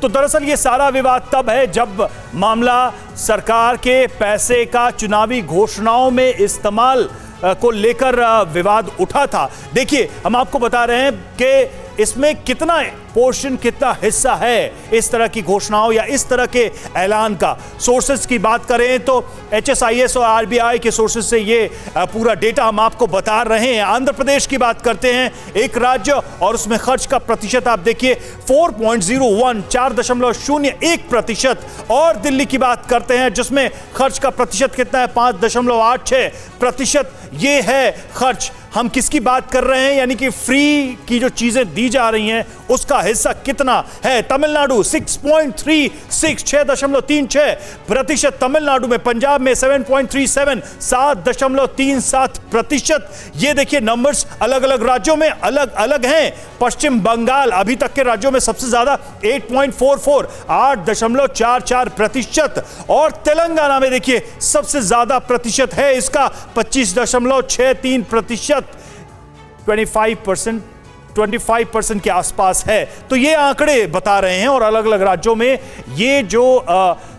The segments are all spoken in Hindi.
तो दरअसल ये सारा विवाद तब है जब मामला सरकार के पैसे का चुनावी घोषणाओं में इस्तेमाल को लेकर विवाद उठा था। देखिए, हम आपको बता रहे हैं कि इसमें कितना पोर्शन, कितना हिस्सा है इस तरह की घोषणाओं या इस तरह के ऐलान का। सोर्सेज की बात करें तो HSIS और RBI के सोर्सेज से ये पूरा डेटा हम आपको बता रहे हैं। आंध्र प्रदेश की बात करते हैं, एक राज्य, और उसमें खर्च का प्रतिशत आप देखिए 4.01, 4.01%। और दिल्ली की बात करते हैं जिसमें खर्च का प्रतिशत कितना है, 5.86%। ये है खर्च। हम किसकी बात कर रहे हैं, यानी कि फ्री की जो चीजें दी जा रही हैं उसका हिस्सा कितना है। तमिलनाडु 6.36, 6.36% तमिलनाडु में, पंजाब में 7.37, 7.37%। ये देखिए नंबर्स अलग अलग राज्यों में अलग अलग हैं। पश्चिम बंगाल अभी तक के राज्यों में सबसे ज्यादा 8.44, 8.44%। और तेलंगाना में देखिए सबसे ज्यादा प्रतिशत है इसका, 25.63%, 25% के आसपास है। तो ये आंकड़े बता रहे हैं, और अलग अलग राज्यों में ये जो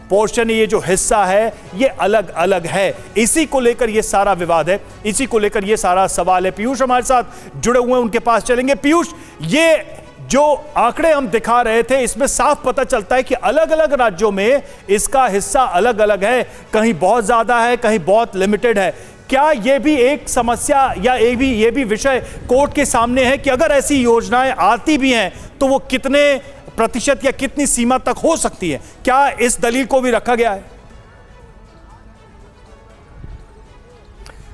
पोर्शन, ये जो हिस्सा है, ये अलग अलग है। इसी को लेकर ये सारा विवाद है, इसी को लेकर ये सारा सवाल है। पीयूष हमारे साथ जुड़े हुए हैं, उनके पास चलेंगे। पीयूष, ये जो आंकड़े हम दिखा रहे थे इसमें साफ पता चलता है कि अलग अलग राज्यों में इसका हिस्सा अलग अलग है, कहीं बहुत ज्यादा है, कहीं बहुत लिमिटेड है। क्या यह भी एक समस्या या ये भी विषय कोर्ट के सामने है कि अगर ऐसी योजनाएं आती भी हैं तो वो कितने प्रतिशत या कितनी सीमा तक हो सकती है? क्या इस दलील को भी रखा गया है?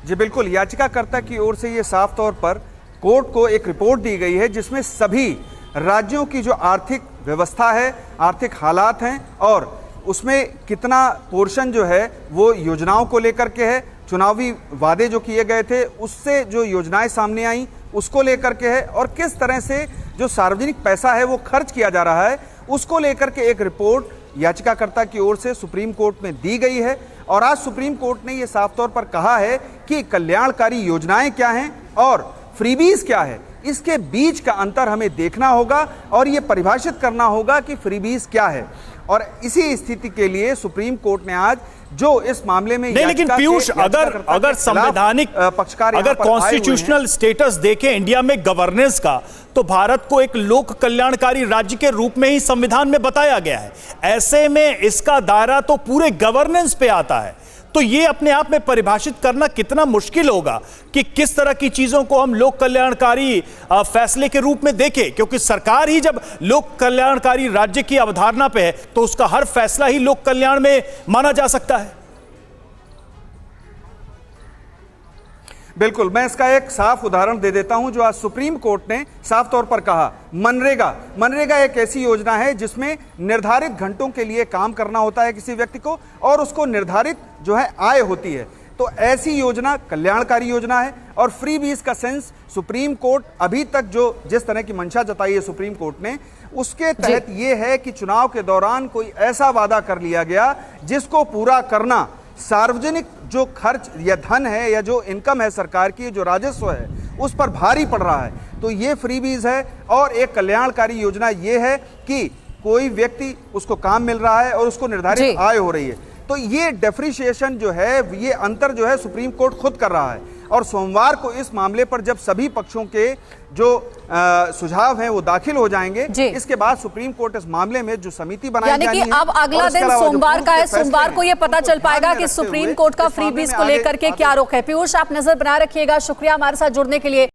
जी बिल्कुल, याचिकाकर्ता की ओर से ये साफ तौर पर कोर्ट को एक रिपोर्ट दी गई है जिसमें सभी राज्यों की जो आर्थिक व्यवस्था है, आर्थिक हालात हैं, और उसमें कितना पोर्शन जो है वो योजनाओं को लेकर के है, चुनावी वादे जो किए गए थे उससे जो योजनाएं सामने आई उसको लेकर के है, और किस तरह से जो सार्वजनिक पैसा है वो खर्च किया जा रहा है उसको लेकर के एक रिपोर्ट याचिकाकर्ता की ओर से सुप्रीम कोर्ट में दी गई है। और आज सुप्रीम कोर्ट ने ये साफ तौर पर कहा है कि कल्याणकारी योजनाएं क्या हैं और फ्रीबीज क्या है, इसके बीच का अंतर हमें देखना होगा और ये परिभाषित करना होगा कि फ्रीबीज क्या है। और इसी स्थिति के लिए सुप्रीम कोर्ट ने आज जो इस मामले में नहीं, लेकिन पीयूष, अगर संवैधानिक पक्षकार, अगर कॉन्स्टिट्यूशनल स्टेटस देखें इंडिया में गवर्नेंस का, तो भारत को एक लोक कल्याणकारी राज्य के रूप में ही संविधान में बताया गया है। ऐसे में इसका दायरा तो पूरे गवर्नेंस पे आता है। तो ये अपने आप में परिभाषित करना कितना मुश्किल होगा कि किस तरह की चीजों को हम लोक कल्याणकारी फैसले के रूप में देखें, क्योंकि सरकार ही जब लोक कल्याणकारी राज्य की अवधारणा पे है तो उसका हर फैसला ही लोक कल्याण में माना जा सकता है। बिल्कुल, मैं इसका एक साफ उदाहरण दे देता हूं जो आज सुप्रीम कोर्ट ने साफ तौर पर कहा। मनरेगा एक ऐसी योजना है जिसमें निर्धारित घंटों के लिए काम करना होता है किसी व्यक्ति को, और उसको निर्धारित जो है आय होती है। तो ऐसी योजना कल्याणकारी योजना है। और फ्रीबीज का सेंस सुप्रीम कोर्ट अभी तक जो जिस तरह की मंशा जताई है सुप्रीम कोर्ट ने, उसके तहत यह है कि चुनाव के दौरान कोई ऐसा वादा कर लिया गया जिसको पूरा करना सार्वजनिक जो खर्च या धन है या जो इनकम है सरकार की, जो राजस्व है, उस पर भारी पड़ रहा है। तो ये फ्रीबीज है। और एक कल्याणकारी योजना ये है कि कोई व्यक्ति, उसको काम मिल रहा है और उसको निर्धारित आय हो रही है। तो ये डिफरेंशिएशन जो है, ये अंतर जो है सुप्रीम कोर्ट खुद कर रहा है। और सोमवार को इस मामले पर जब सभी पक्षों के जो सुझाव हैं वो दाखिल हो जाएंगे, इसके बाद सुप्रीम कोर्ट इस मामले में जो समिति बनाई जानी है, यानी कि अब अगला दिन सोमवार का है, सोमवार को ये पता चल पाएगा कि सुप्रीम कोर्ट का फ्रीबीज को लेकर के क्या रुख है। पीयूष, आप नजर बना रखिएगा। शुक्रिया हमारे साथ जुड़ने के लिए।